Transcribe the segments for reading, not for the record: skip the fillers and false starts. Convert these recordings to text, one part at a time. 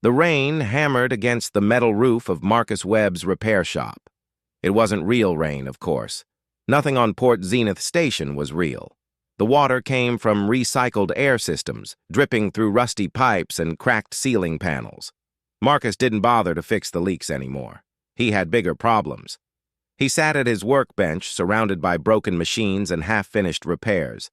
The rain hammered against the metal roof of Marcus Webb's repair shop. It wasn't real rain, of course. Nothing on Port Zenith Station was real. The water came from recycled air systems, dripping through rusty pipes and cracked ceiling panels. Marcus didn't bother to fix the leaks anymore. He had bigger problems. He sat at his workbench, surrounded by broken machines and half-finished repairs.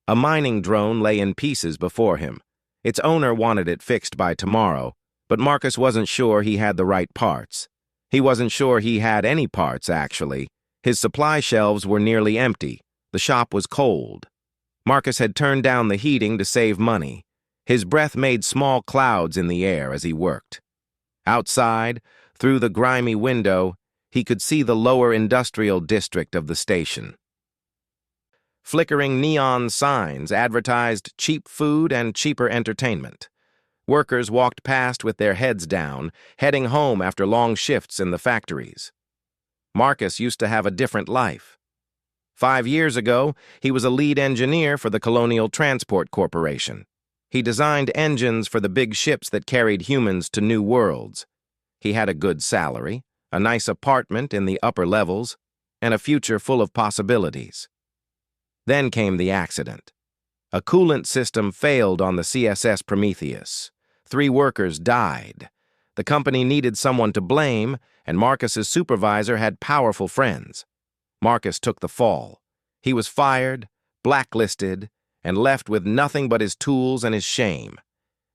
A mining drone lay in pieces before him. Its owner wanted it fixed by tomorrow, but Marcus wasn't sure he had the right parts. He wasn't sure he had any parts, actually. His supply shelves were nearly empty. The shop was cold. Marcus had turned down the heating to save money. His breath made small clouds in the air as he worked. Outside, through the grimy window, he could see the lower industrial district of the station. Flickering neon signs advertised cheap food and cheaper entertainment. Workers walked past with their heads down, heading home after long shifts in the factories. Marcus used to have a different life. 5 years ago, he was a lead engineer for the Colonial Transport Corporation. He designed engines for the big ships that carried humans to new worlds. He had a good salary, a nice apartment in the upper levels, and a future full of possibilities. Then came the accident. A coolant system failed on the CSS Prometheus. 3 workers died. The company needed someone to blame, and Marcus's supervisor had powerful friends. Marcus took the fall. He was fired, blacklisted, and left with nothing but his tools and his shame.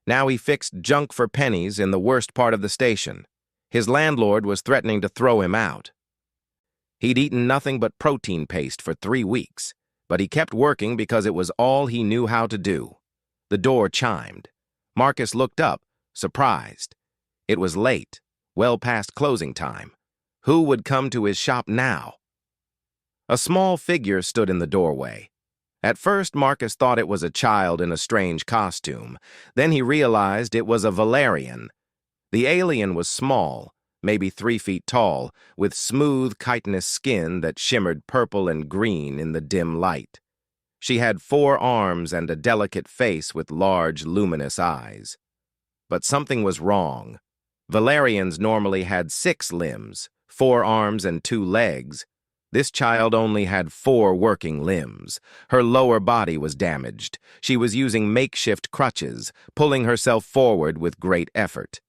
Now he fixed junk for pennies in the worst part of the station. His landlord was threatening to throw him out. He'd eaten nothing but protein paste for 3 weeks, but he kept working because it was all he knew how to do. The door chimed. Marcus looked up, surprised. It was late, well past closing time. Who would come to his shop now? A small figure stood in the doorway. At first, Marcus thought it was a child in a strange costume. Then he realized it was a Valerian. The alien was small, maybe 3 feet tall, with smooth, chitinous skin that shimmered purple and green in the dim light. She had 4 arms and a delicate face with large, luminous eyes. But something was wrong. Valerians normally had 6 limbs, 4 arms and 2 legs. This child only had 4 working limbs. Her lower body was damaged. She was using makeshift crutches, pulling herself forward with great effort.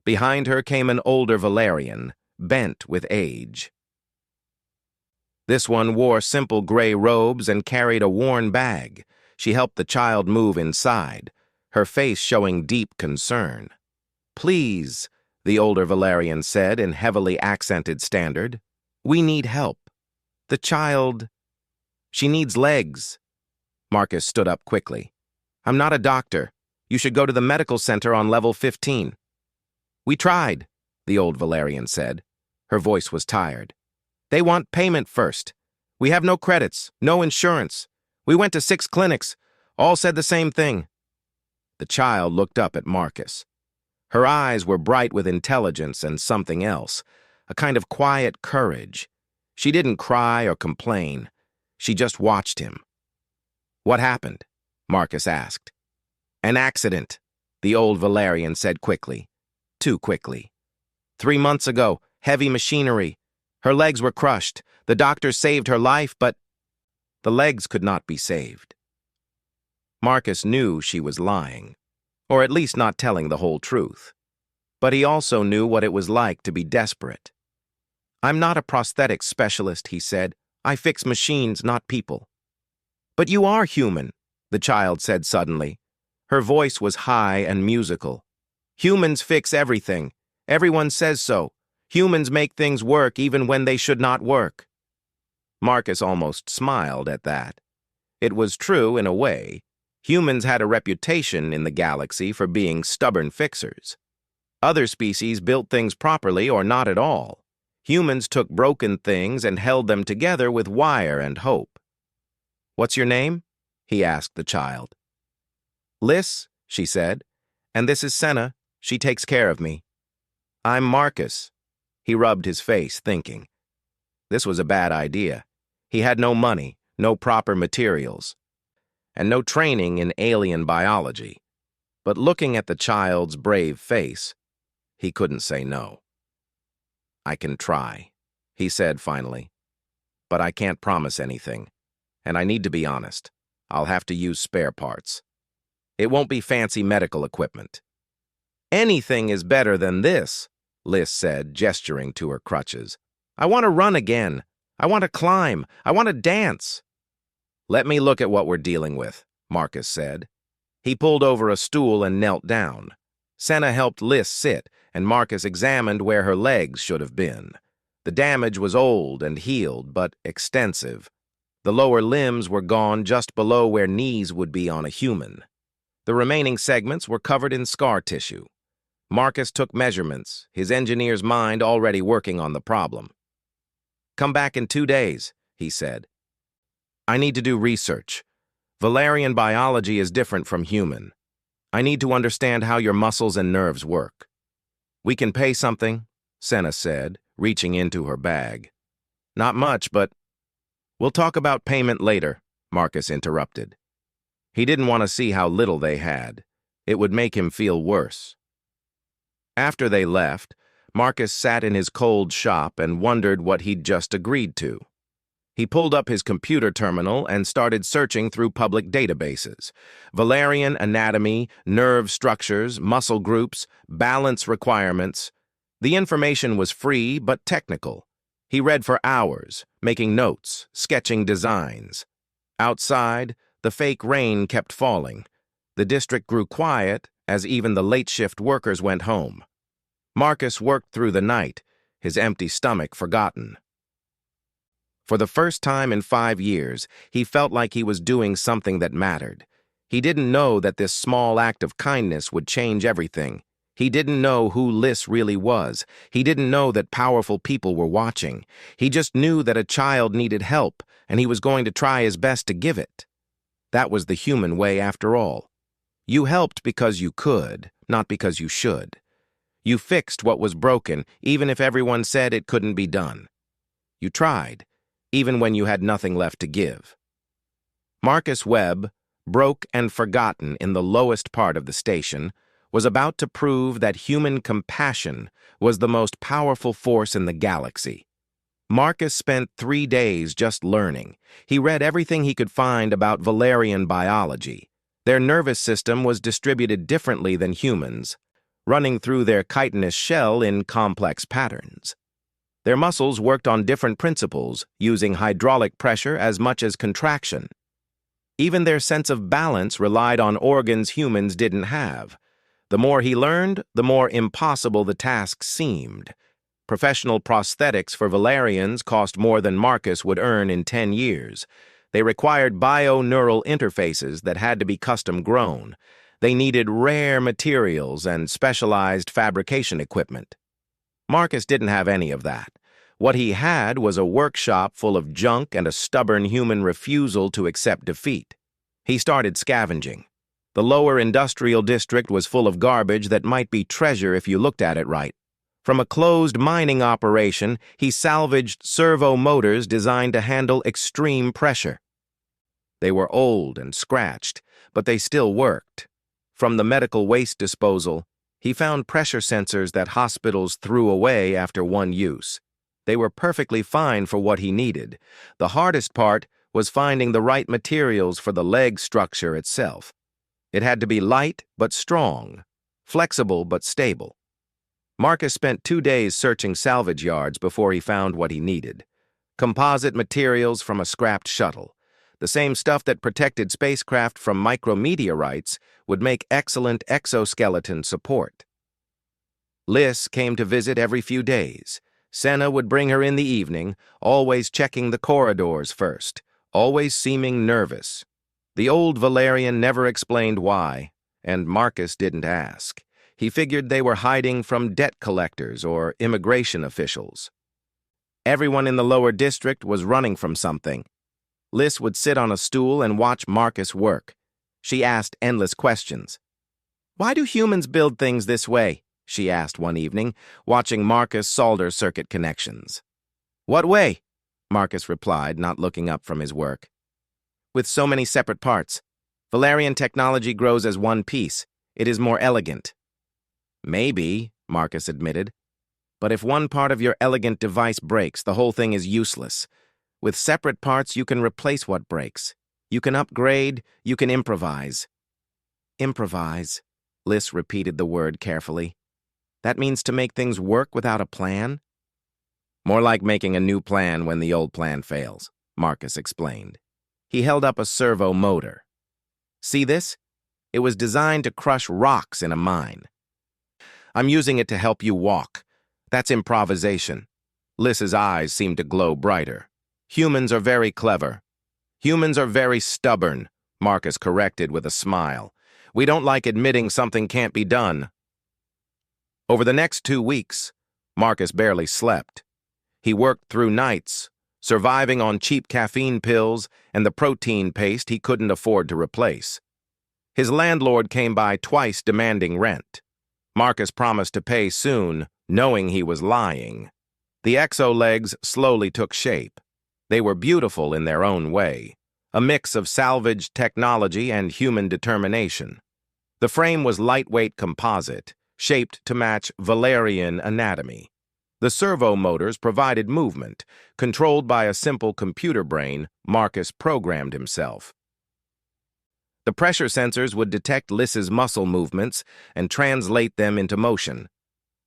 Behind her came an older Valerian, bent with age. This one wore simple gray robes and carried a worn bag. She helped the child move inside, her face showing deep concern. "Please," the older Valerian said in heavily accented standard, "we need help. The child, she needs legs." Marcus stood up quickly. "I'm not a doctor. You should go to the medical center on level 15. "We tried," the old Valerian said. Her voice was tired. "They want payment first. We have no credits, no insurance. We went to 6 clinics. All said the same thing." The child looked up at Marcus. Her eyes were bright with intelligence and something else, a kind of quiet courage. She didn't cry or complain. She just watched him. "What happened?" Marcus asked. "An accident," the old Valerian said quickly. Too quickly. 3 months ago, heavy machinery. Her legs were crushed. The doctors saved her life, but the legs could not be saved. Marcus knew she was lying, or at least not telling the whole truth. But he also knew what it was like to be desperate. "I'm not a prosthetics specialist," he said. "I fix machines, not people." "But you are human," the child said suddenly. Her voice was high and musical. "Humans fix everything. Everyone says so. Humans make things work even when they should not work." Marcus almost smiled at that. It was true in a way. Humans had a reputation in the galaxy for being stubborn fixers. Other species built things properly or not at all. Humans took broken things and held them together with wire and hope. "What's your name?" he asked the child. "Liz," she said, "and this is Senna. She takes care of me." "I'm Marcus." He rubbed his face, thinking. This was a bad idea. He had no money, no proper materials, and no training in alien biology. But looking at the child's brave face, He couldn't say no. "I can try," he said finally. "But I can't promise anything. And I need to be honest. I'll have to use spare parts. It won't be fancy medical equipment." "Anything is better than this," Liz said, gesturing to her crutches. "I want to run again. I want to climb. I want to dance." "Let me look at what we're dealing with," Marcus said. He pulled over a stool and knelt down. Senna helped Liz sit, and Marcus examined where her legs should have been. The damage was old and healed, but extensive. The lower limbs were gone just below where knees would be on a human. The remaining segments were covered in scar tissue. Marcus took measurements, his engineer's mind already working on the problem. "Come back in 2 days," he said. "I need to do research. Valerian biology is different from human. I need to understand how your muscles and nerves work." "We can pay something," Senna said, reaching into her bag. "Not much, but—" "We'll talk about payment later," Marcus interrupted. He didn't want to see how little they had. It would make him feel worse. After they left, Marcus sat in his cold shop and wondered what he'd just agreed to. He pulled up his computer terminal and started searching through public databases. Valerian anatomy, nerve structures, muscle groups, balance requirements. The information was free but technical. He read for hours, making notes, sketching designs. Outside, the fake rain kept falling. The district grew quiet as even the late-shift workers went home. Marcus worked through the night, his empty stomach forgotten. For the first time in 5 years, he felt like he was doing something that mattered. He didn't know that this small act of kindness would change everything. He didn't know who Liz really was. He didn't know that powerful people were watching. He just knew that a child needed help, and he was going to try his best to give it. That was the human way after all. You helped because you could, not because you should. You fixed what was broken, even if everyone said it couldn't be done. You tried, even when you had nothing left to give. Marcus Webb, broke and forgotten in the lowest part of the station, was about to prove that human compassion was the most powerful force in the galaxy. Marcus spent 3 days just learning. He read everything he could find about Valerian biology. Their nervous system was distributed differently than humans, running through their chitinous shell in complex patterns. Their muscles worked on different principles, using hydraulic pressure as much as contraction. Even their sense of balance relied on organs humans didn't have. The more he learned, the more impossible the task seemed. Professional prosthetics for Valerians cost more than Marcus would earn in 10 years. They required bio-neural interfaces that had to be custom-grown. They needed rare materials and specialized fabrication equipment. Marcus didn't have any of that. What he had was a workshop full of junk and a stubborn human refusal to accept defeat. He started scavenging. The lower industrial district was full of garbage that might be treasure if you looked at it right. From a closed mining operation, he salvaged servo motors designed to handle extreme pressure. They were old and scratched, but they still worked. From the medical waste disposal, he found pressure sensors that hospitals threw away after one use. They were perfectly fine for what he needed. The hardest part was finding the right materials for the leg structure itself. It had to be light but strong, flexible but stable. Marcus spent 2 days searching salvage yards before he found what he needed. Composite materials from a scrapped shuttle. The same stuff that protected spacecraft from micrometeorites would make excellent exoskeleton support. Liz came to visit every few days. Senna would bring her in the evening, always checking the corridors first, always seeming nervous. The old Valerian never explained why, and Marcus didn't ask. He figured they were hiding from debt collectors or immigration officials. Everyone in the lower district was running from something. Liz would sit on a stool and watch Marcus work. She asked endless questions. "Why do humans build things this way?" she asked one evening, watching Marcus solder circuit connections. "What way?" Marcus replied, not looking up from his work. "With so many separate parts. Valerian technology grows as one piece. It is more elegant." "Maybe," Marcus admitted. "But if one part of your elegant device breaks, the whole thing is useless. With separate parts, you can replace what breaks. You can upgrade, you can improvise." "Improvise," Liz repeated the word carefully. "That means to make things work without a plan?" "More like making a new plan when the old plan fails," Marcus explained. He held up a servo motor. "See this? It was designed to crush rocks in a mine. I'm using it to help you walk. That's improvisation." Liz's eyes seemed to glow brighter. "Humans are very clever. Humans are very stubborn," Marcus corrected with a smile. "We don't like admitting something can't be done." Over the next 2 weeks, Marcus barely slept. He worked through nights, surviving on cheap caffeine pills and the protein paste he couldn't afford to replace. His landlord came by twice demanding rent. Marcus promised to pay soon, knowing he was lying. The Exo-Legs slowly took shape. They were beautiful in their own way, a mix of salvaged technology and human determination. The frame was lightweight composite, shaped to match Valerian anatomy. The servo motors provided movement. Controlled by a simple computer brain, Marcus programmed himself. The pressure sensors would detect Liz's muscle movements and translate them into motion.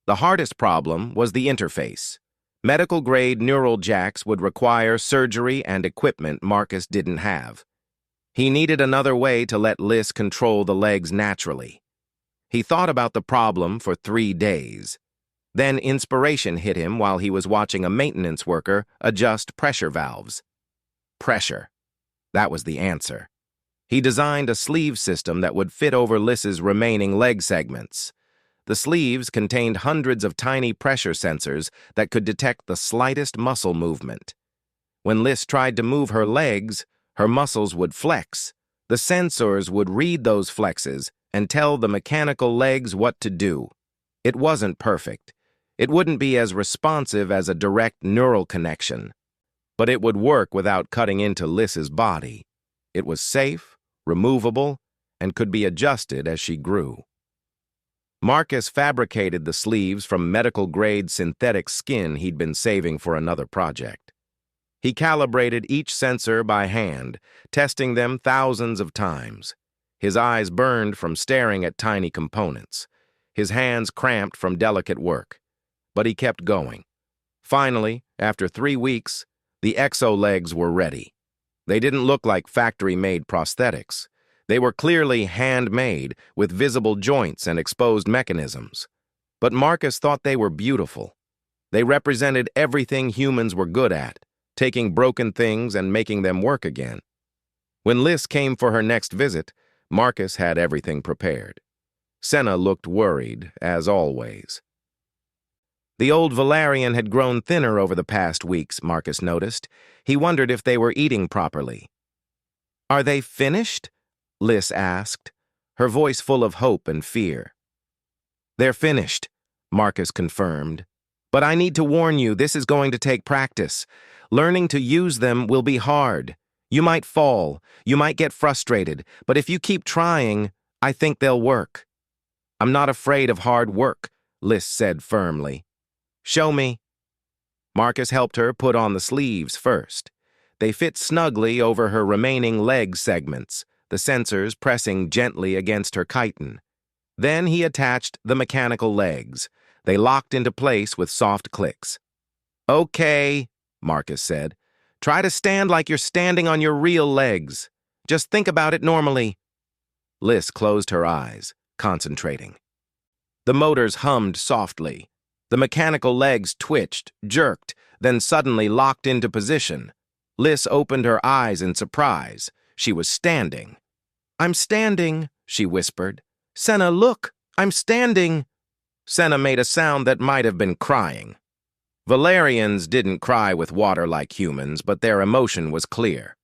The hardest problem was the interface. Medical-grade neural jacks would require surgery and equipment Marcus didn't have. He needed another way to let Liz control the legs naturally. He thought about the problem for 3 days. Then inspiration hit him while he was watching a maintenance worker adjust pressure valves. Pressure. That was the answer. He designed a sleeve system that would fit over Liz's remaining leg segments. The sleeves contained hundreds of tiny pressure sensors that could detect the slightest muscle movement. When Liz tried to move her legs, her muscles would flex. The sensors would read those flexes and tell the mechanical legs what to do. It wasn't perfect. It wouldn't be as responsive as a direct neural connection. But it would work without cutting into Liz's body. It was safe, removable, and could be adjusted as she grew. Marcus fabricated the sleeves from medical-grade synthetic skin he'd been saving for another project. He calibrated each sensor by hand, testing them thousands of times. His eyes burned from staring at tiny components. His hands cramped from delicate work. But he kept going. Finally, after 3 weeks, the Exo-Legs were ready. They didn't look like factory-made prosthetics. They were clearly handmade, with visible joints and exposed mechanisms. But Marcus thought they were beautiful. They represented everything humans were good at, taking broken things and making them work again. When Liz came for her next visit, Marcus had everything prepared. Senna looked worried, as always. The old Valerian had grown thinner over the past weeks, Marcus noticed. He wondered if they were eating properly. "Are they finished?" Liz asked, her voice full of hope and fear. "They're finished," Marcus confirmed. "But I need to warn you, this is going to take practice. Learning to use them will be hard. You might fall, you might get frustrated, but if you keep trying, I think they'll work." "I'm not afraid of hard work," Liz said firmly. "Show me." Marcus helped her put on the sleeves first. They fit snugly over her remaining leg segments, the sensors pressing gently against her chitin. Then he attached the mechanical legs. They locked into place with soft clicks. "Okay," Marcus said. "Try to stand like you're standing on your real legs. Just think about it normally." Liz closed her eyes, concentrating. The motors hummed softly. The mechanical legs twitched, jerked, then suddenly locked into position. Liz opened her eyes in surprise. She was standing. "I'm standing," she whispered. "Senna, look, I'm standing." Senna made a sound that might have been crying. Valerians didn't cry with water like humans, but their emotion was clear.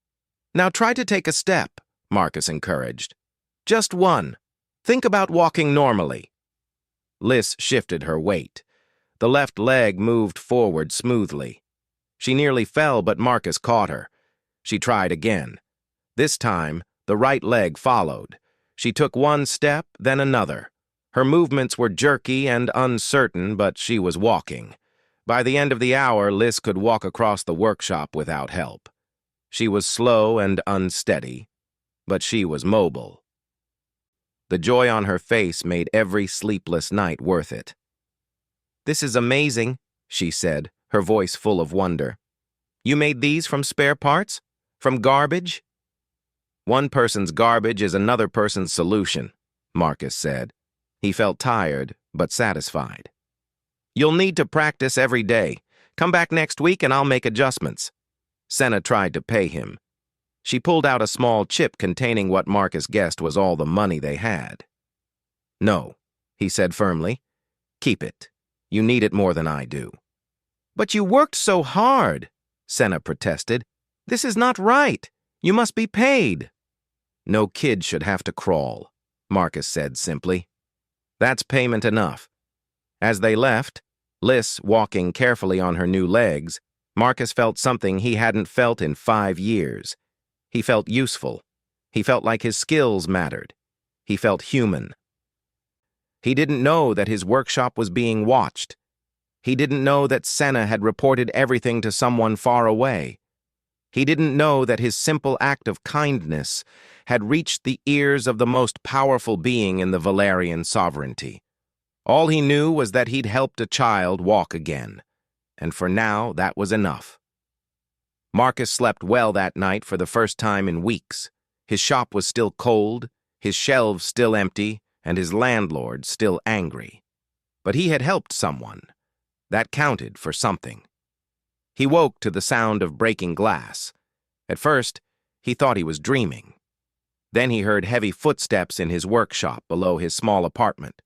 "Now try to take a step," Marcus encouraged. "Just one. Think about walking normally." Liz shifted her weight. The left leg moved forward smoothly. She nearly fell, but Marcus caught her. She tried again. This time, the right leg followed. She took one step, then another. Her movements were jerky and uncertain, but she was walking. By the end of the hour, Liz could walk across the workshop without help. She was slow and unsteady, but she was mobile. The joy on her face made every sleepless night worth it. "This is amazing," she said, her voice full of wonder. "You made these from spare parts? From garbage?" "One person's garbage is another person's solution," Marcus said. He felt tired, but satisfied. "You'll need to practice every day. Come back next week and I'll make adjustments." Senna tried to pay him. She pulled out a small chip containing what Marcus guessed was all the money they had. "No," he said firmly. "Keep it. You need it more than I do." "But you worked so hard," Senna protested. "This is not right. You must be paid." "No kid should have to crawl," Marcus said simply. "That's payment enough." As they left, Liz walking carefully on her new legs, Marcus felt something he hadn't felt in 5 years. He felt useful. He felt like his skills mattered. He felt human. He didn't know that his workshop was being watched. He didn't know that Senna had reported everything to someone far away. He didn't know that his simple act of kindness had reached the ears of the most powerful being in the Valerian sovereignty. All he knew was that he'd helped a child walk again, and for now that was enough. Marcus slept well that night for the first time in weeks. His shop was still cold, his shelves still empty, and his landlord still angry. But he had helped someone. That counted for something. He woke to the sound of breaking glass. At first, he thought he was dreaming. Then he heard heavy footsteps in his workshop below his small apartment.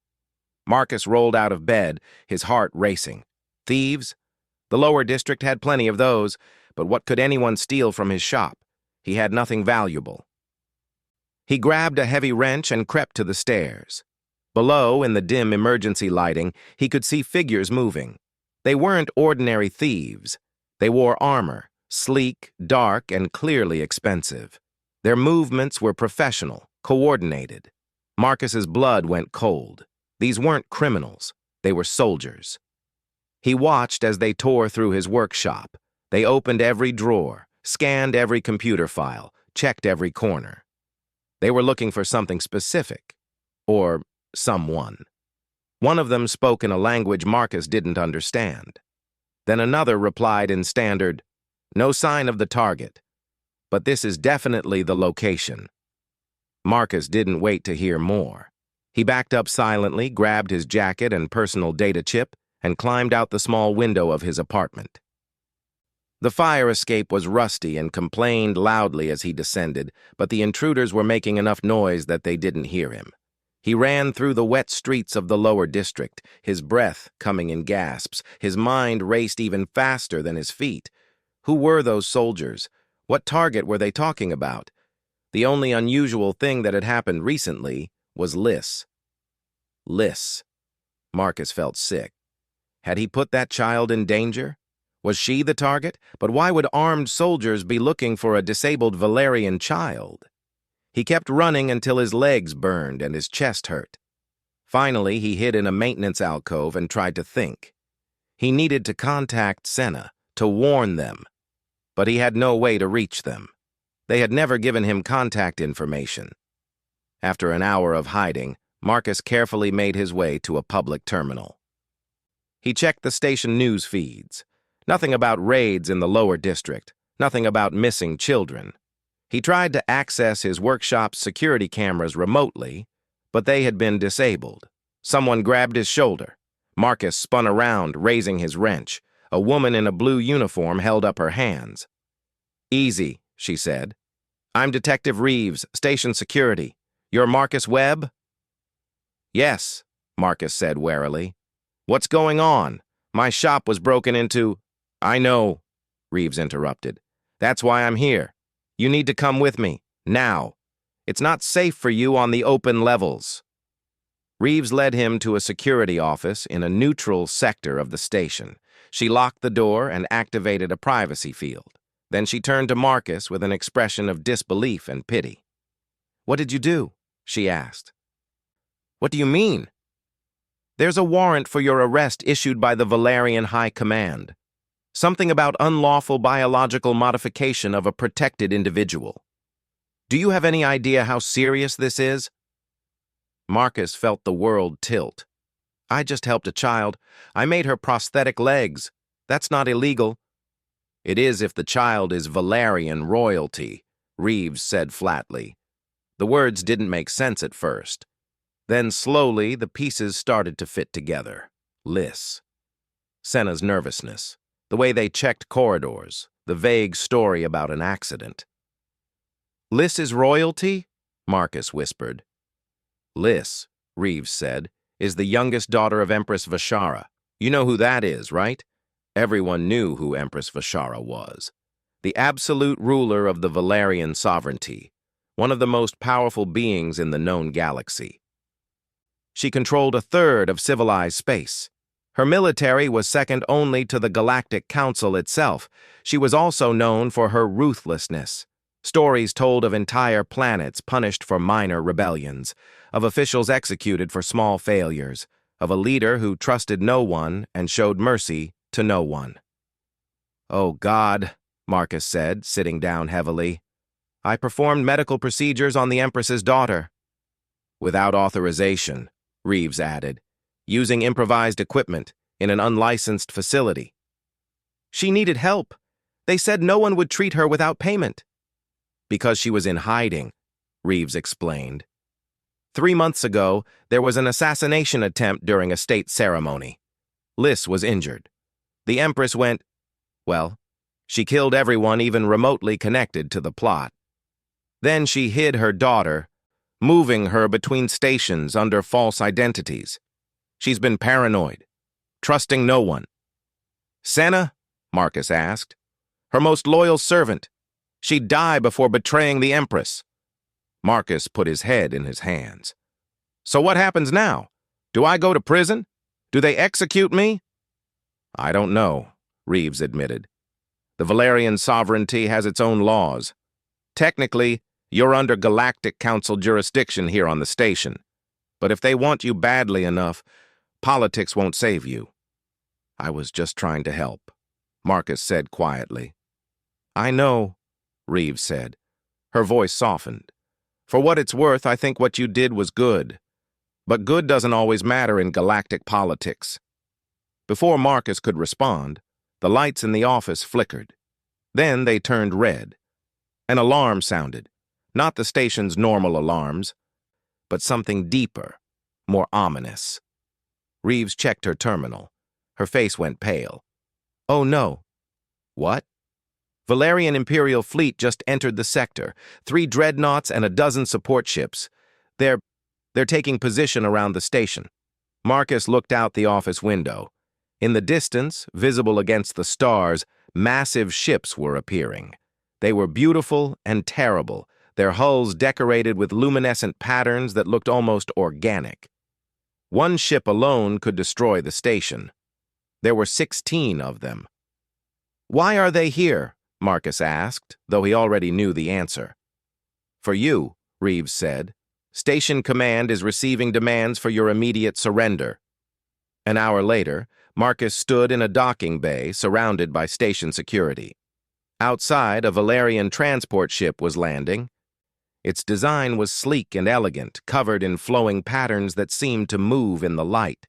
Marcus rolled out of bed, his heart racing. Thieves? The lower district had plenty of those, but what could anyone steal from his shop? He had nothing valuable. He grabbed a heavy wrench and crept to the stairs. Below, in the dim emergency lighting, he could see figures moving. They weren't ordinary thieves. They wore armor, sleek, dark, and clearly expensive. Their movements were professional, coordinated. Marcus's blood went cold. These weren't criminals. They were soldiers. He watched as they tore through his workshop. They opened every drawer, scanned every computer file, checked every corner. They were looking for something specific, or someone. One of them spoke in a language Marcus didn't understand. Then another replied in standard, "No sign of the target, but this is definitely the location." Marcus didn't wait to hear more. He backed up silently, grabbed his jacket and personal data chip, and climbed out the small window of his apartment. The fire escape was rusty and complained loudly as he descended, but the intruders were making enough noise that they didn't hear him. He ran through the wet streets of the lower district, his breath coming in gasps. His mind raced even faster than his feet. Who were those soldiers? What target were they talking about? The only unusual thing that had happened recently was Liz. Liz. Marcus felt sick. Had he put that child in danger? Was she the target? But why would armed soldiers be looking for a disabled Valerian child? He kept running until his legs burned and his chest hurt. Finally, he hid in a maintenance alcove and tried to think. He needed to contact Senna, to warn them. But he had no way to reach them. They had never given him contact information. After an hour of hiding, Marcus carefully made his way to a public terminal. He checked the station news feeds. Nothing about raids in the lower district, nothing about missing children. He tried to access his workshop's security cameras remotely, but they had been disabled. Someone grabbed his shoulder. Marcus spun around, raising his wrench. A woman in a blue uniform held up her hands. "Easy," she said. "I'm Detective Reeves, station security. You're Marcus Webb?" "Yes," Marcus said warily. "What's going on? My shop was broken into—" "I know," Reeves interrupted. "That's why I'm here. You need to come with me, now. It's not safe for you on the open levels." Reeves led him to a security office in a neutral sector of the station. She locked the door and activated a privacy field. Then she turned to Marcus with an expression of disbelief and pity. "What did you do?" she asked. "What do you mean?" There's a warrant for your arrest issued by the Valerian High Command. Something about unlawful biological modification of a protected individual. Do you have any idea how serious this is? Marcus felt the world tilt. I just helped a child. I made her prosthetic legs. That's not illegal. It is if the child is Valerian royalty, Reeves said flatly. The words didn't make sense at first. Then slowly the pieces started to fit together. Liss. Senna's nervousness. The way they checked corridors. The vague story about an accident. Liss is royalty? Marcus whispered. Liss, Reeves said, is the youngest daughter of Empress Vashara. You know who that is, right? Everyone knew who Empress Vashara was. The absolute ruler of the Valerian sovereignty. One of the most powerful beings in the known galaxy. She controlled a third of civilized space. Her military was second only to the Galactic Council itself. She was also known for her ruthlessness. Stories told of entire planets punished for minor rebellions, of officials executed for small failures, of a leader who trusted no one and showed mercy to no one. Oh God, Marcus said, sitting down heavily. I performed medical procedures on the Empress's daughter. Without authorization, Reeves added, using improvised equipment in an unlicensed facility. She needed help. They said no one would treat her without payment. Because she was in hiding, Reeves explained. 3 months ago, there was an assassination attempt during a state ceremony. Liss was injured. The Empress went, well, she killed everyone even remotely connected to the plot. Then she hid her daughter, moving her between stations under false identities. She's been paranoid, trusting no one. Senna? Marcus asked. Her most loyal servant. She'd die before betraying the Empress. Marcus put his head in his hands. So what happens now? Do I go to prison? Do they execute me? I don't know, Reeves admitted. The Valerian sovereignty has its own laws. Technically, you're under Galactic Council jurisdiction here on the station. But if they want you badly enough, politics won't save you. I was just trying to help, Marcus said quietly. I know, Reeves said. Her voice softened. For what it's worth, I think what you did was good. But good doesn't always matter in galactic politics. Before Marcus could respond, the lights in the office flickered. Then they turned red. An alarm sounded, not the station's normal alarms, but something deeper, more ominous. Reeves checked her terminal. Her face went pale. Oh no. What? Valerian Imperial Fleet just entered the sector. 3 dreadnoughts and a dozen support ships. They're taking position around the station. Marcus looked out the office window. In the distance, visible against the stars, massive ships were appearing. They were beautiful and terrible, their hulls decorated with luminescent patterns that looked almost organic. One ship alone could destroy the station. There were 16 of them. Why are they here? Marcus asked, though he already knew the answer. For you, Reeves said. Station Command is receiving demands for your immediate surrender. An hour later, Marcus stood in a docking bay surrounded by station security. Outside, a Valerian transport ship was landing. Its design was sleek and elegant, covered in flowing patterns that seemed to move in the light.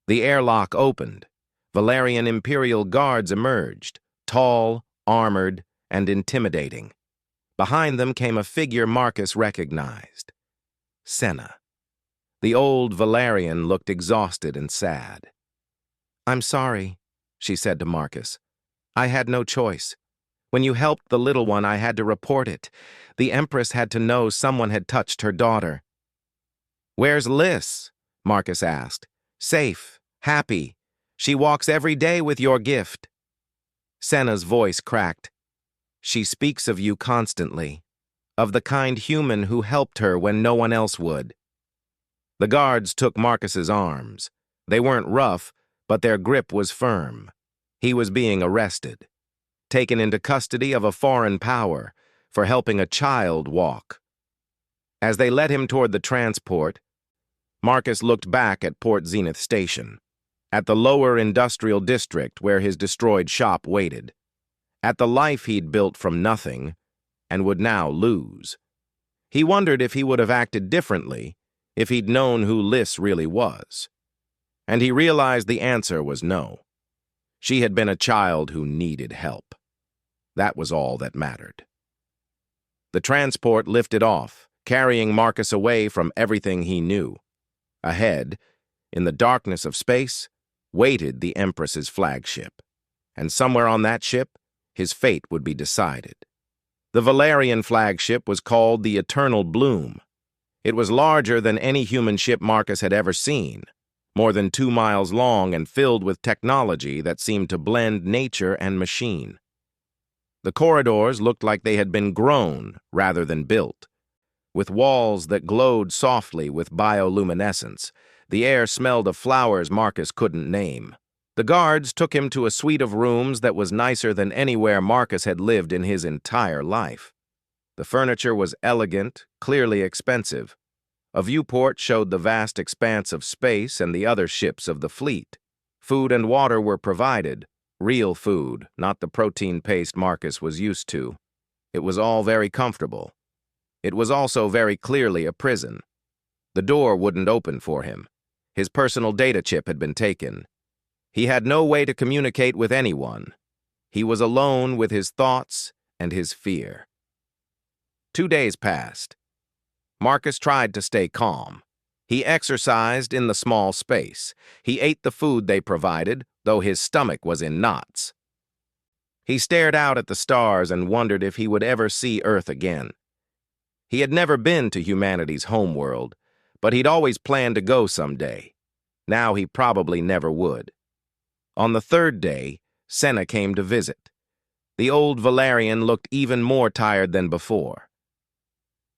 The airlock opened. Valerian Imperial Guards emerged, tall, armored, and intimidating. Behind them came a figure Marcus recognized. Senna. The old Valerian looked exhausted and sad. I'm sorry, she said to Marcus. I had no choice. When you helped the little one, I had to report it. The Empress had to know someone had touched her daughter. Where's Liss? Marcus asked. Safe, happy. She walks every day with your gift. Senna's voice cracked. She speaks of you constantly, of the kind human who helped her when no one else would. The guards took Marcus's arms. They weren't rough, but their grip was firm. He was being arrested, taken into custody of a foreign power for helping a child walk. As they led him toward the transport, Marcus looked back at Port Zenith Station, at the lower industrial district where his destroyed shop waited, at the life he'd built from nothing and would now lose. He wondered if he would have acted differently if he'd known who Liz really was. And he realized the answer was no. She had been a child who needed help. That was all that mattered. The transport lifted off, carrying Marcus away from everything he knew. Ahead, in the darkness of space, waited the Empress's flagship. And somewhere on that ship, his fate would be decided. The Valerian flagship was called the Eternal Bloom. It was larger than any human ship Marcus had ever seen, more than 2 miles long and filled with technology that seemed to blend nature and machine. The corridors looked like they had been grown rather than built. With walls that glowed softly with bioluminescence, the air smelled of flowers Marcus couldn't name. The guards took him to a suite of rooms that was nicer than anywhere Marcus had lived in his entire life. The furniture was elegant, clearly expensive. A viewport showed the vast expanse of space and the other ships of the fleet. Food and water were provided, real food, not the protein paste Marcus was used to. It was all very comfortable. It was also very clearly a prison. The door wouldn't open for him. His personal data chip had been taken. He had no way to communicate with anyone. He was alone with his thoughts and his fear. 2 days passed. Marcus tried to stay calm. He exercised in the small space. He ate the food they provided, though his stomach was in knots. He stared out at the stars and wondered if he would ever see Earth again. He had never been to humanity's homeworld, but he'd always planned to go someday. Now he probably never would. On the 3rd day, Senna came to visit. The old Valerian looked even more tired than before.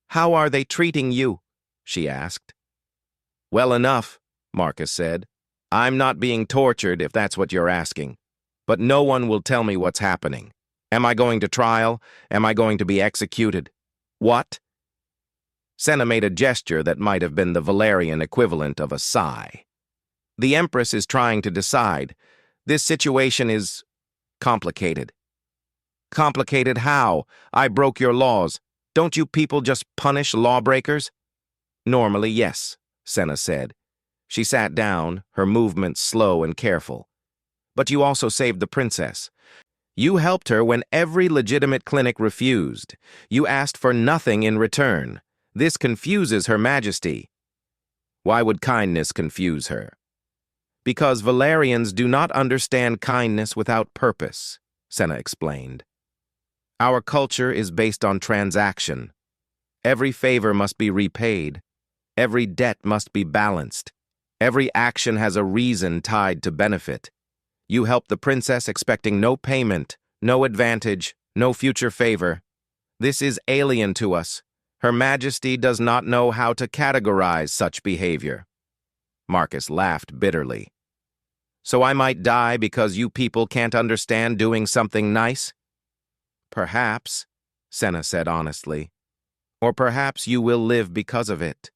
"How are they treating you?" she asked. "Well enough," Marcus said. "I'm not being tortured, if that's what you're asking. But no one will tell me what's happening. Am I going to trial? Am I going to be executed? What?" Senna made a gesture that might have been the Valerian equivalent of a sigh. "The Empress is trying to decide. This situation is complicated." "Complicated how? I broke your laws. Don't you people just punish lawbreakers?" "Normally, yes," Senna said. She sat down, her movements slow and careful. "But you also saved the princess. You helped her when every legitimate clinic refused. You asked for nothing in return. This confuses Her Majesty." "Why would kindness confuse her?" "Because Valerians do not understand kindness without purpose," Senna explained. "Our culture is based on transaction. Every favor must be repaid. Every debt must be balanced. Every action has a reason tied to benefit. You helped the princess expecting no payment, no advantage, no future favor. This is alien to us. Her Majesty does not know how to categorize such behavior." Marcus laughed bitterly. "So I might die because you people can't understand doing something nice?" "Perhaps," Senna said honestly. "Or perhaps you will live because of it.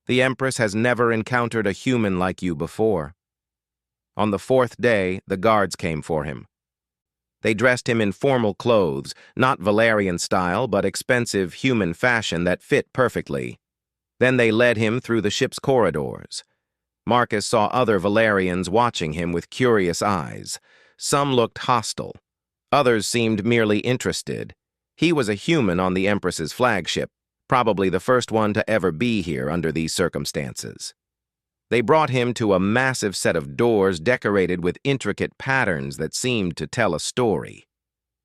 The Empress has never encountered a human like you before." On the 4th day, the guards came for him. They dressed him in formal clothes, not Valerian style, but expensive human fashion that fit perfectly. Then they led him through the ship's corridors. Marcus saw other Valerians watching him with curious eyes. Some looked hostile. Others seemed merely interested. He was a human on the Empress's flagship, probably the first one to ever be here under these circumstances. They brought him to a massive set of doors decorated with intricate patterns that seemed to tell a story.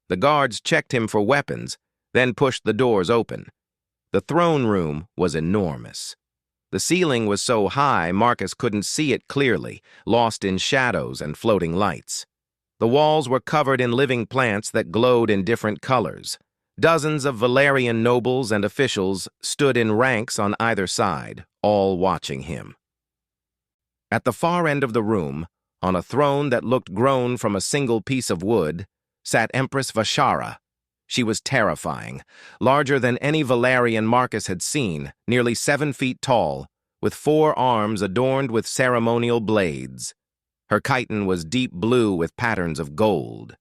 The guards checked him for weapons, then pushed the doors open. The throne room was enormous. The ceiling was so high Marcus couldn't see it clearly, lost in shadows and floating lights. The walls were covered in living plants that glowed in different colors. Dozens of Valerian nobles and officials stood in ranks on either side, all watching him. At the far end of the room, on a throne that looked grown from a single piece of wood, sat Empress Vashara. She was terrifying, larger than any Valerian Marcus had seen, nearly 7 feet tall, with 4 arms adorned with ceremonial blades. Her chiton was deep blue with patterns of gold.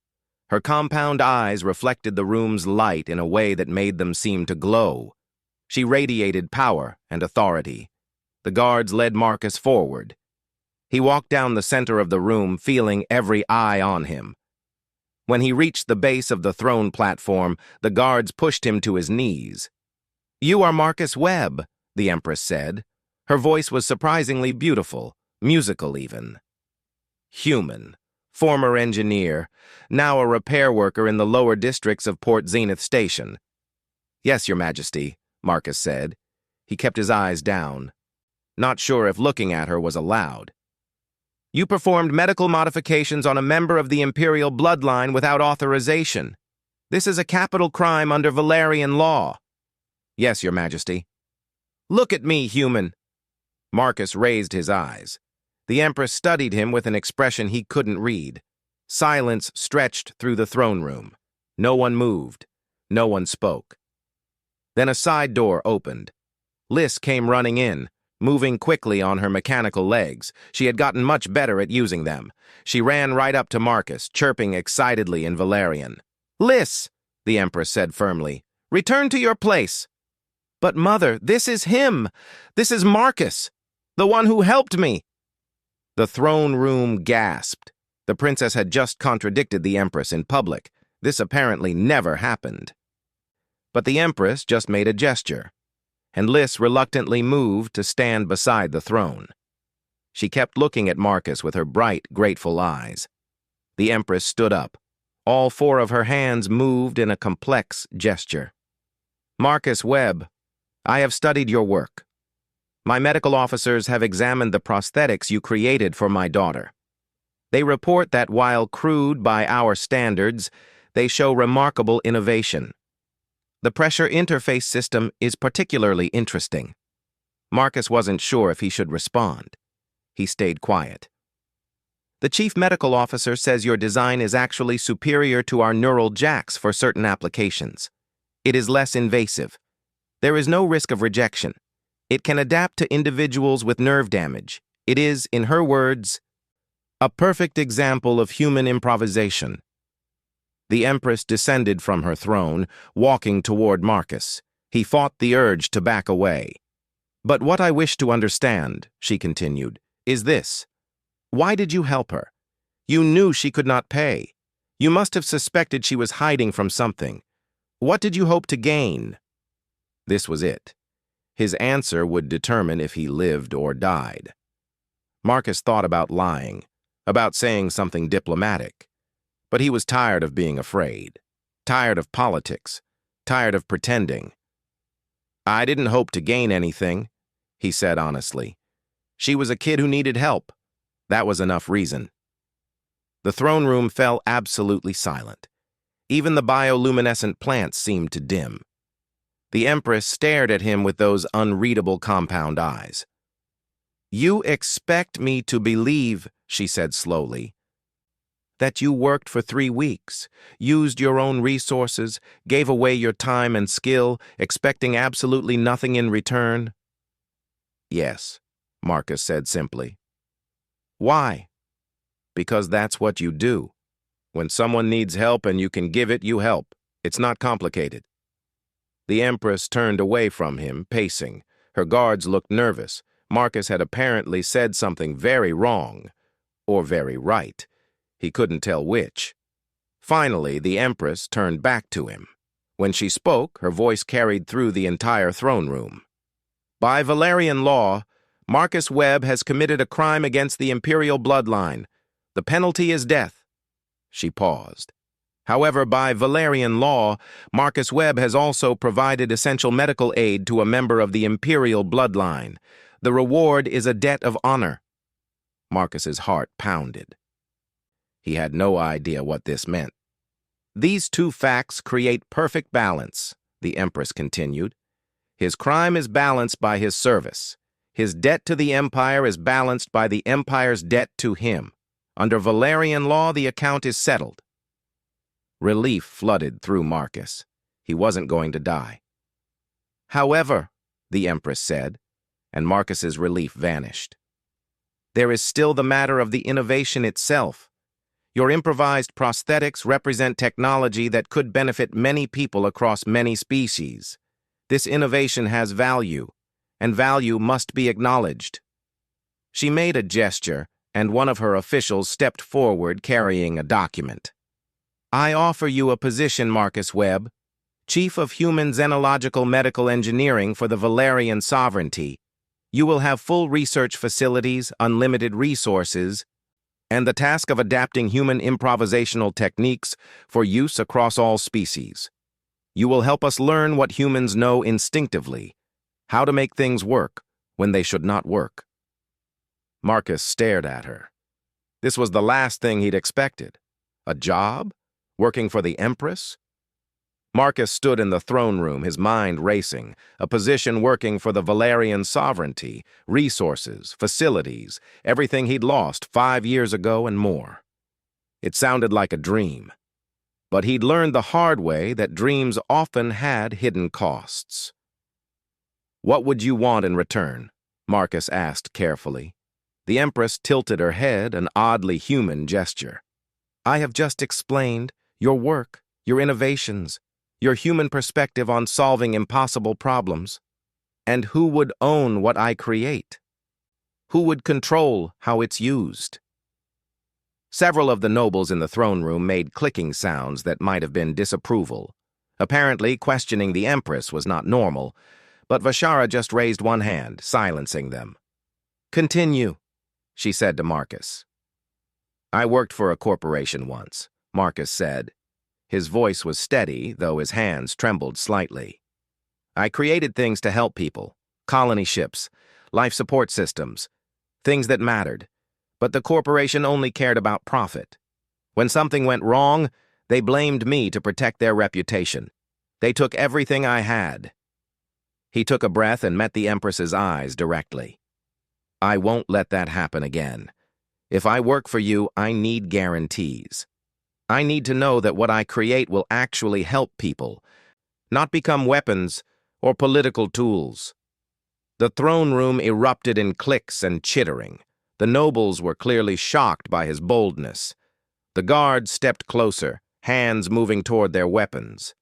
Her compound eyes reflected the room's light in a way that made them seem to glow. She radiated power and authority. The guards led Marcus forward. He walked down the center of the room, feeling every eye on him. When he reached the base of the throne platform, the guards pushed him to his knees. "You are Marcus Webb," the Empress said. Her voice was surprisingly beautiful, musical even. Human, former engineer, now a repair worker in the lower districts of Port Zenith Station. "Yes, Your Majesty," Marcus said. He kept his eyes down, not sure if looking at her was allowed. "You performed medical modifications on a member of the Imperial bloodline without authorization. This is a capital crime under Valerian law." "Yes, Your Majesty." "Look at me, human." Marcus raised his eyes. The Empress studied him with an expression he couldn't read. Silence stretched through the throne room. No one moved. No one spoke. Then a side door opened. Liz came running in, moving quickly on her mechanical legs. She had gotten much better at using them. She ran right up to Marcus, chirping excitedly in Valerian. "Liz," the Empress said firmly, "return to your place." "But Mother, this is him. This is Marcus, the one who helped me." The throne room gasped. The princess had just contradicted the Empress in public. This apparently never happened. But the Empress just made a gesture, and Liz reluctantly moved to stand beside the throne. She kept looking at Marcus with her bright, grateful eyes. The Empress stood up. All 4 of her hands moved in a complex gesture. "Marcus Webb, I have studied your work. My medical officers have examined the prosthetics you created for my daughter. They report that while crude by our standards, they show remarkable innovation. The pressure interface system is particularly interesting." Marcus wasn't sure if he should respond. He stayed quiet. "The chief medical officer says your design is actually superior to our neural jacks for certain applications. It is less invasive. There is no risk of rejection. It can adapt to individuals with nerve damage. It is, in her words, a perfect example of human improvisation." The Empress descended from her throne, walking toward Marcus. He fought the urge to back away. "But what I wish to understand," she continued, "is this. Why did you help her? You knew she could not pay. You must have suspected she was hiding from something. What did you hope to gain?" This was it. His answer would determine if he lived or died. Marcus thought about lying, about saying something diplomatic. But he was tired of being afraid, tired of politics, tired of pretending. "I didn't hope to gain anything," he said honestly. "She was a kid who needed help. That was enough reason." The throne room fell absolutely silent. Even the bioluminescent plants seemed to dim. The Empress stared at him with those unreadable compound eyes. "You expect me to believe," she said slowly, "that you worked for 3 weeks, used your own resources, gave away your time and skill, expecting absolutely nothing in return?" "Yes," Marcus said simply. "Why?" "Because that's what you do. When someone needs help and you can give it, you help. It's not complicated." The Empress turned away from him, pacing. Her guards looked nervous. Marcus had apparently said something very wrong, or very right. He couldn't tell which. Finally, the Empress turned back to him. When she spoke, her voice carried through the entire throne room. "By Valerian law, Marcus Webb has committed a crime against the Imperial bloodline. The penalty is death." She paused. "However, by Valerian law, Marcus Webb has also provided essential medical aid to a member of the Imperial bloodline. The reward is a debt of honor." Marcus's heart pounded. He had no idea what this meant. "These 2 facts create perfect balance," the Empress continued. "His crime is balanced by his service. His debt to the Empire is balanced by the Empire's debt to him. Under Valerian law, the account is settled." Relief flooded through Marcus. He wasn't going to die. "However," the Empress said, and Marcus's relief vanished. There is still the matter of the innovation itself. Your improvised prosthetics represent technology that could benefit many people across many species. This innovation has value, and value must be acknowledged. She made a gesture, and one of her officials stepped forward carrying a document. I offer you a position, Marcus Webb, Chief of Human Xenological Medical Engineering for the Valerian Sovereignty. You will have full research facilities, unlimited resources, and the task of adapting human improvisational techniques for use across all species. You will help us learn what humans know instinctively, how to make things work when they should not work. Marcus stared at her. This was the last thing he'd expected. A job? Working for the Empress? Marcus stood in the throne room, his mind racing, a position working for the Valerian sovereignty, resources, facilities, everything he'd lost 5 years ago and more. It sounded like a dream. But he'd learned the hard way that dreams often had hidden costs. What would you want in return? Marcus asked carefully. The Empress tilted her head, an oddly human gesture. I have just explained your work, your innovations, your human perspective on solving impossible problems. And who would own what I create? Who would control how it's used? Several of the nobles in the throne room made clicking sounds that might have been disapproval. Apparently, questioning the Empress was not normal, but Vashara just raised one hand, silencing them. Continue, she said to Marcus. I worked for a corporation once, Marcus said. His voice was steady, though his hands trembled slightly. I created things to help people, colony ships, life support systems, things that mattered, but the corporation only cared about profit. When something went wrong, they blamed me to protect their reputation. They took everything I had. He took a breath and met the Empress's eyes directly. I won't let that happen again. If I work for you, I need guarantees. I need to know that what I create will actually help people, not become weapons or political tools. The throne room erupted in clicks and chittering. The nobles were clearly shocked by his boldness. The guards stepped closer, hands moving toward their weapons.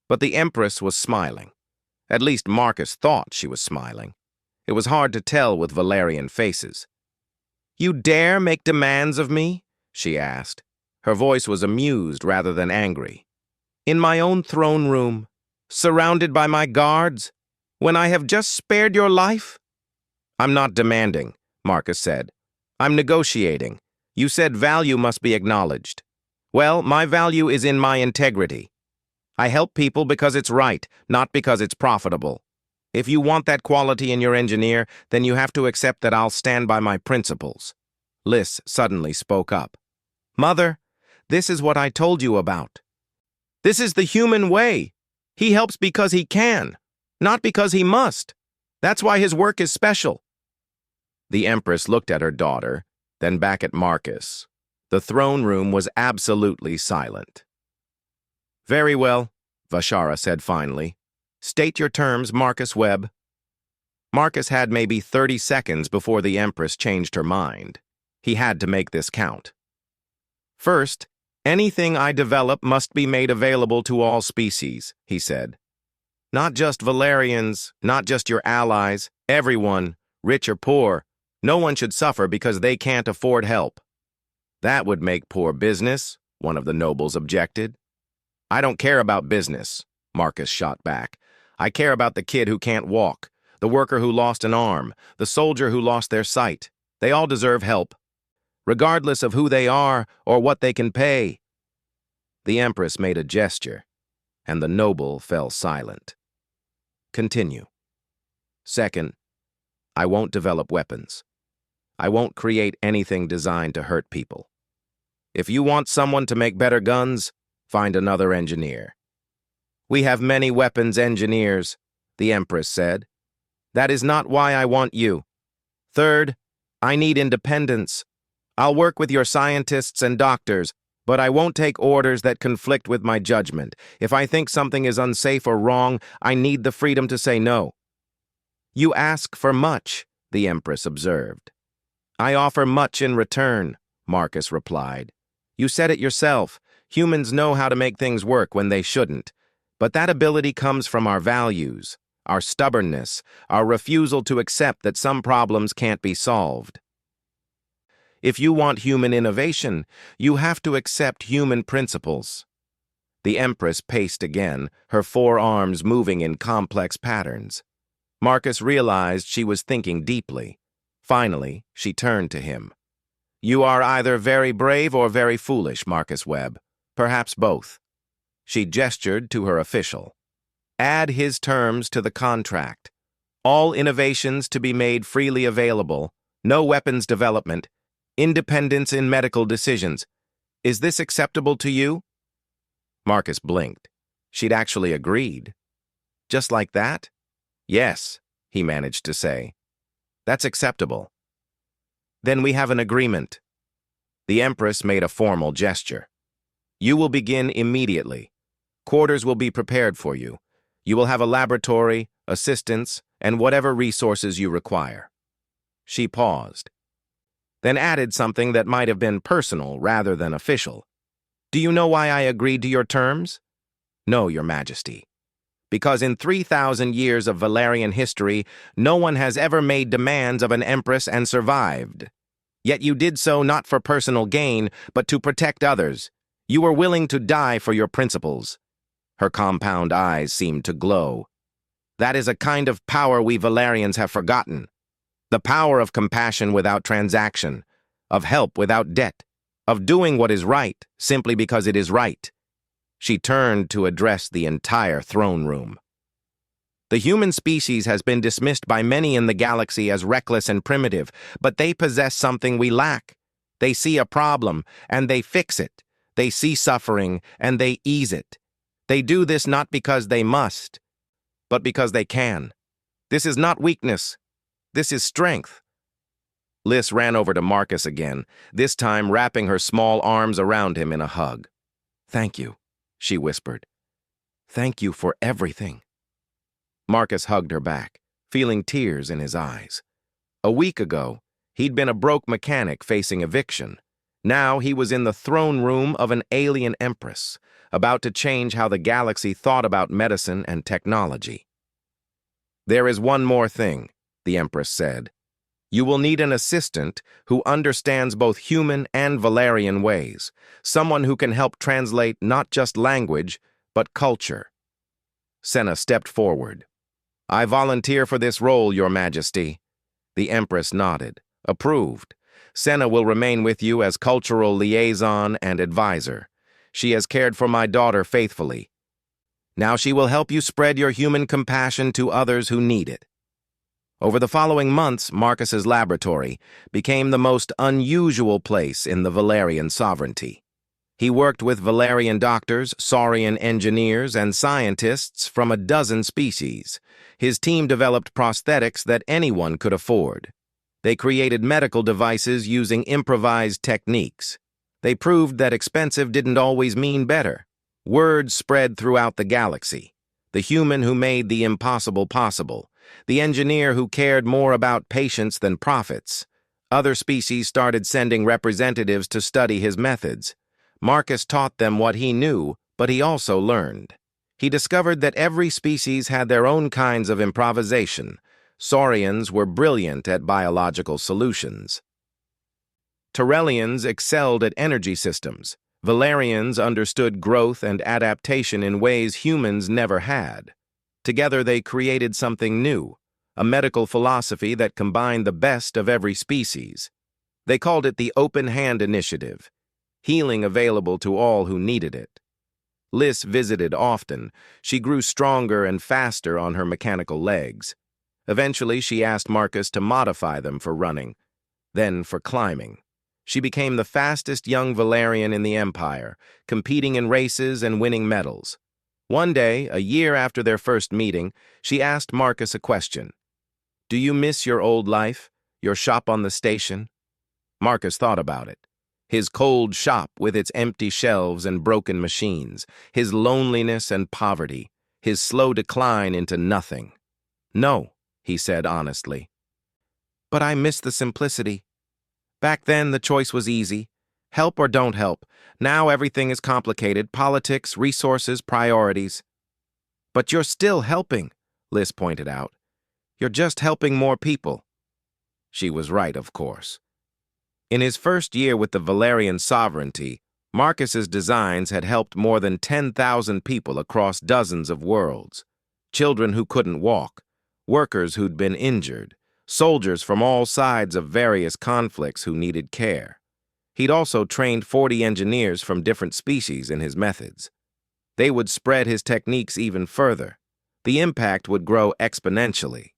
But the Empress was smiling. At least Marcus thought she was smiling. It was hard to tell with Valerian faces. You dare make demands of me? She asked. Her voice was amused rather than angry. In my own throne room, surrounded by my guards, when I have just spared your life? I'm not demanding, Marcus said. I'm negotiating. You said value must be acknowledged. Well, my value is in my integrity. I help people because it's right, not because it's profitable. If you want that quality in your engineer, then you have to accept that I'll stand by my principles. Liz suddenly spoke up. Mother, this is what I told you about. This is the human way. He helps because he can, not because he must. That's why his work is special. The Empress looked at her daughter, then back at Marcus. The throne room was absolutely silent. Very well, Vashara said finally. State your terms, Marcus Webb. Marcus had maybe 30 seconds before the Empress changed her mind. He had to make this count. First, anything I develop must be made available to all species, he said. Not just Valerians, not just your allies, everyone, rich or poor. No one should suffer because they can't afford help. That would make poor business, one of the nobles objected. I don't care about business, Marcus shot back. I care about the kid who can't walk, the worker who lost an arm, the soldier who lost their sight. They all deserve help, regardless of who they are or what they can pay. The Empress made a gesture, and the noble fell silent. Continue. Second, I won't develop weapons. I won't create anything designed to hurt people. If you want someone to make better guns, find another engineer. We have many weapons engineers, the Empress said. That is not why I want you. Third, I need independence. I'll work with your scientists and doctors, but I won't take orders that conflict with my judgment. If I think something is unsafe or wrong, I need the freedom to say no. You ask for much, the Empress observed. I offer much in return, Marcus replied. You said it yourself. Humans know how to make things work when they shouldn't. But that ability comes from our values, our stubbornness, our refusal to accept that some problems can't be solved. If you want human innovation, you have to accept human principles. The Empress paced again, her forearms moving in complex patterns. Marcus realized she was thinking deeply. Finally, she turned to him. You are either very brave or very foolish, Marcus Webb. Perhaps both. She gestured to her official. Add his terms to the contract. All innovations to be made freely available. No weapons development. Independence in medical decisions. Is this acceptable to you? Marcus blinked. She'd actually agreed. Just like that? Yes, he managed to say. That's acceptable. Then we have an agreement. The Empress made a formal gesture. You will begin immediately. Quarters will be prepared for you. You will have a laboratory, assistants, and whatever resources you require. She paused, then added something that might have been personal rather than official. Do you know why I agreed to your terms? No, Your Majesty. Because in 3,000 years of Valerian history, no one has ever made demands of an empress and survived. Yet you did so not for personal gain, but to protect others. You were willing to die for your principles. Her compound eyes seemed to glow. That is a kind of power we Valerians have forgotten. The power of compassion without transaction, of help without debt, of doing what is right simply because it is right. She turned to address the entire throne room. The human species has been dismissed by many in the galaxy as reckless and primitive, but they possess something we lack. They see a problem, and they fix it. They see suffering, and they ease it. They do this not because they must, but because they can. This is not weakness. This is strength. Liz ran over to Marcus again, this time wrapping her small arms around him in a hug. Thank you, she whispered. Thank you for everything. Marcus hugged her back, feeling tears in his eyes. A week ago, he'd been a broke mechanic facing eviction. Now he was in the throne room of an alien empress, about to change how the galaxy thought about medicine and technology. There is one more thing, the Empress said. You will need an assistant who understands both human and Valerian ways, someone who can help translate not just language, but culture. Senna stepped forward. I volunteer for this role, Your Majesty. The Empress nodded, approved. Senna will remain with you as cultural liaison and advisor. She has cared for my daughter faithfully. Now she will help you spread your human compassion to others who need it. Over the following months, Marcus's laboratory became the most unusual place in the Valerian sovereignty. He worked with Valerian doctors, Saurian engineers, and scientists from a dozen species. His team developed prosthetics that anyone could afford. They created medical devices using improvised techniques. They proved that expensive didn't always mean better. Word spread throughout the galaxy. The human who made the impossible possible. The engineer who cared more about patients than profits. Other species started sending representatives to study his methods. Marcus taught them what he knew, but he also learned. He discovered that every species had their own kinds of improvisation. Saurians were brilliant at biological solutions. Tyrellians excelled at energy systems. Valerians understood growth and adaptation in ways humans never had. Together they created something new, a medical philosophy that combined the best of every species. They called it the Open Hand Initiative, healing available to all who needed it. Liz visited often. She grew stronger and faster on her mechanical legs. Eventually she asked Marcus to modify them for running, then for climbing. She became the fastest young Valerian in the Empire, competing in races and winning medals. One day, a year after their first meeting, she asked Marcus a question. Do you miss your old life, your shop on the station? Marcus thought about it. His cold shop with its empty shelves and broken machines, his loneliness and poverty, his slow decline into nothing. No, he said honestly. But I miss the simplicity. Back then, the choice was easy. Help or don't help. Now everything is complicated. Politics, resources, priorities. But you're still helping, Liz pointed out. You're just helping more people. She was right, of course. In his first year with the Valerian sovereignty, Marcus's designs had helped more than 10,000 people across dozens of worlds. Children who couldn't walk, workers who'd been injured, soldiers from all sides of various conflicts who needed care. He'd also trained 40 engineers from different species in his methods. They would spread his techniques even further. The impact would grow exponentially.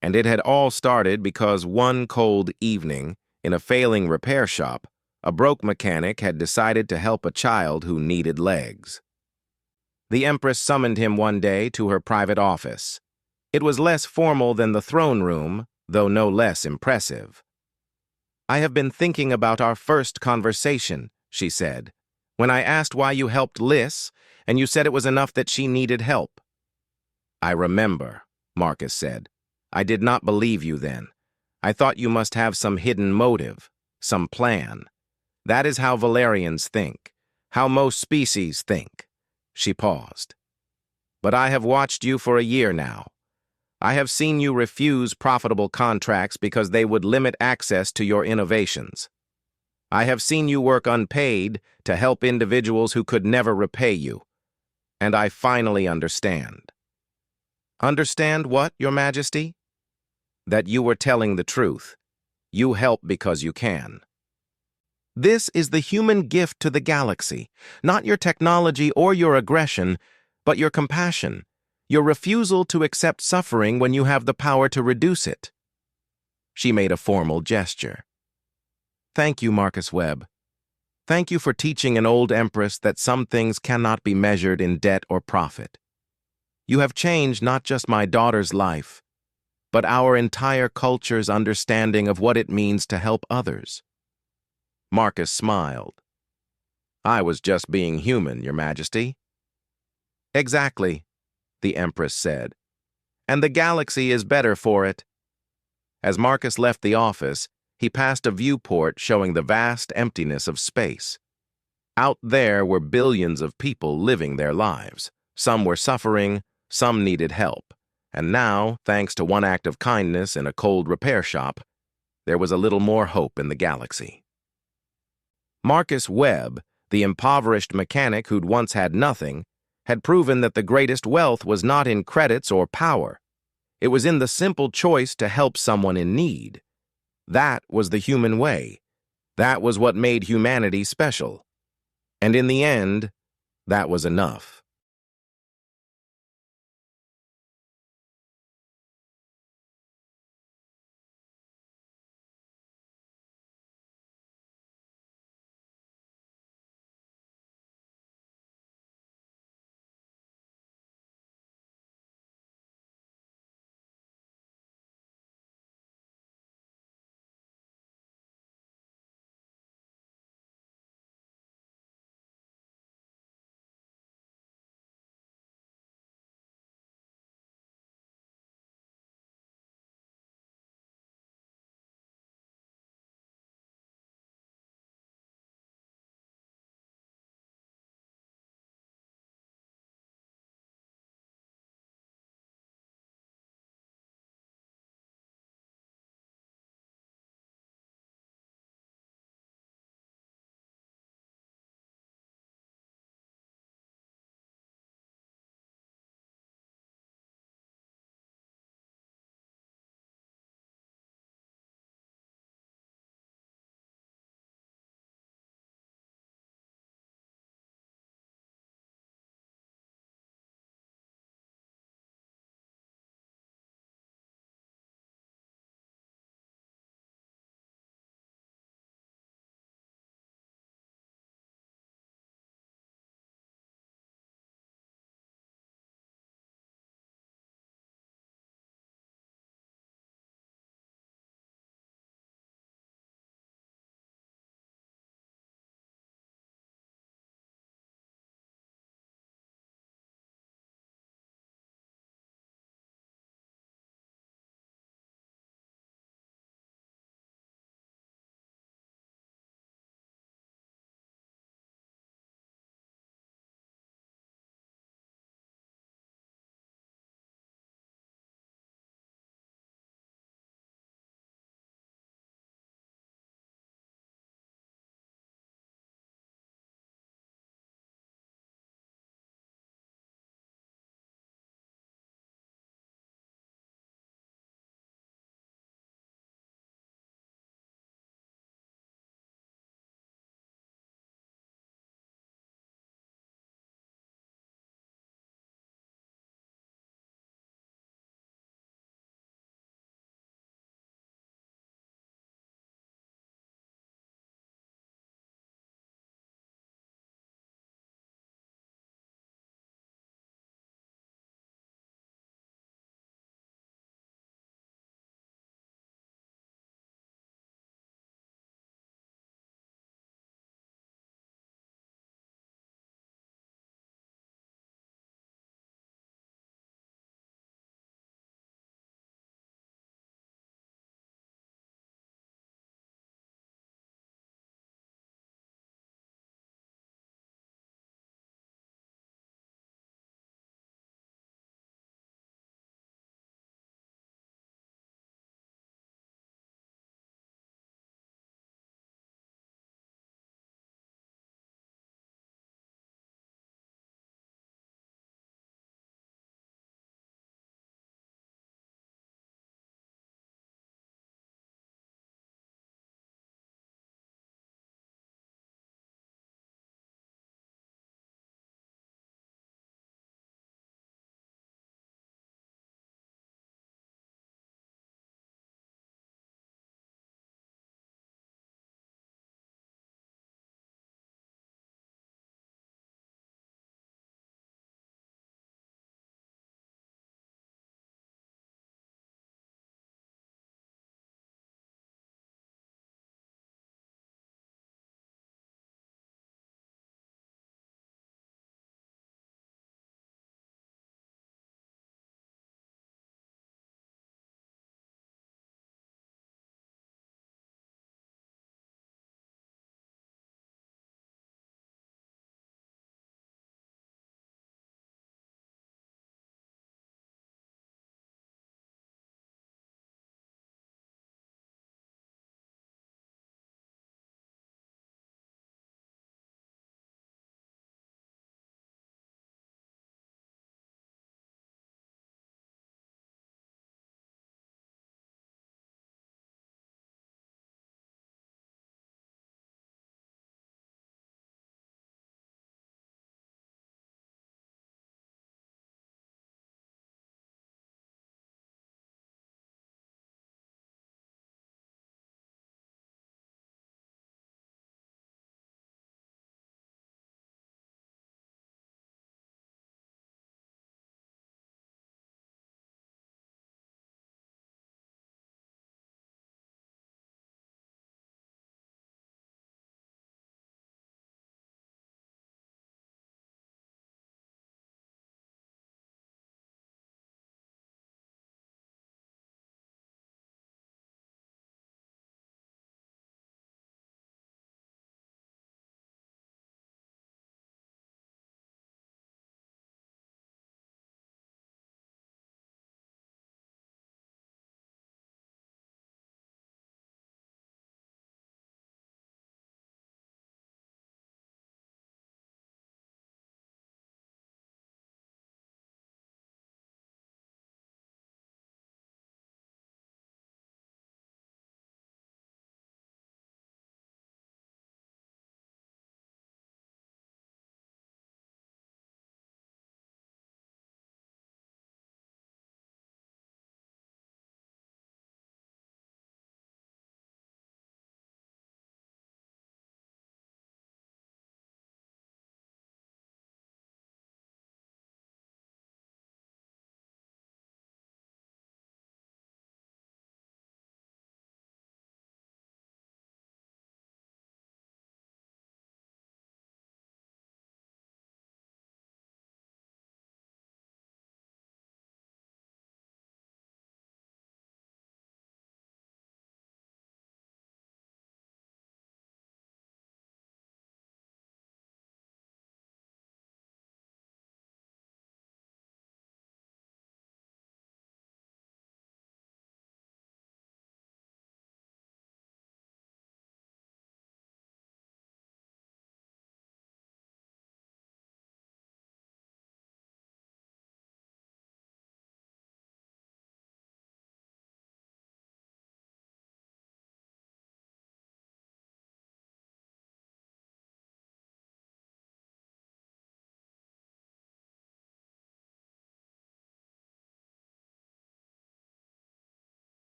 And it had all started because one cold evening, in a failing repair shop, a broke mechanic had decided to help a child who needed legs. The Empress summoned him one day to her private office. It was less formal than the throne room, though no less impressive. I have been thinking about our first conversation, she said, when I asked why you helped Liz, and you said it was enough that she needed help. I remember, Marcus said. I did not believe you then. I thought you must have some hidden motive, some plan. That is how Valerians think, how most species think. She paused. But I have watched you for a year now. I have seen you refuse profitable contracts because they would limit access to your innovations. I have seen you work unpaid to help individuals who could never repay you. And I finally understand. Understand what, Your Majesty? That you were telling the truth. You help because you can. This is the human gift to the galaxy, not your technology or your aggression, but your compassion, your refusal to accept suffering when you have the power to reduce it. She made a formal gesture. Thank you, Marcus Webb. Thank you for teaching an old empress that some things cannot be measured in debt or profit. You have changed not just my daughter's life, but our entire culture's understanding of what it means to help others. Marcus smiled. I was just being human, Your Majesty. Exactly, the Empress said. And the galaxy is better for it. As Marcus left the office, he passed a viewport showing the vast emptiness of space. Out there were billions of people living their lives. Some were suffering, some needed help. And now, thanks to one act of kindness in a cold repair shop, there was a little more hope in the galaxy. Marcus Webb, the impoverished mechanic who'd once had nothing, had proven that the greatest wealth was not in credits or power. It was in the simple choice to help someone in need. That was the human way. That was what made humanity special. And in the end, that was enough.